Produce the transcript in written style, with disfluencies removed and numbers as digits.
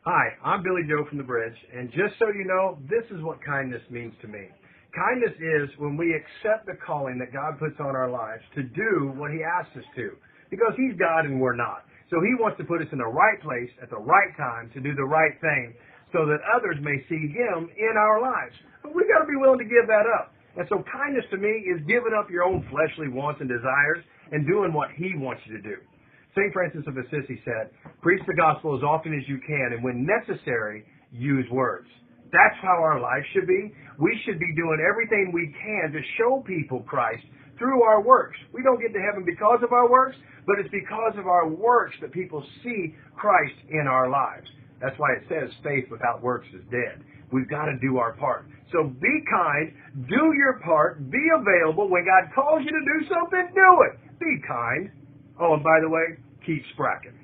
Hi, I'm Billy Joe from the Bridge, and just so you know, this is what kindness means to me. Kindness is when we accept the calling that God puts on our lives to do what He asks us to, because He's God and we're not. So He wants to put us in the right place at the right time to do the right thing so that others may see Him in our lives. But we've got to be willing to give that up. And so kindness to me is giving up your own fleshly wants and desires and doing what He wants you to do. St. Francis of Assisi said, preach the gospel as often as you can, and when necessary, use words. That's how our life should be. We should be doing everything we can to show people Christ through our works. We don't get to heaven because of our works, but it's because of our works that people see Christ in our lives. That's why it says faith without works is dead. We've got to do our part. So be kind, do your part, be available. When God calls you to do something, do it. Be kind. Oh, and by the way, keep spracking.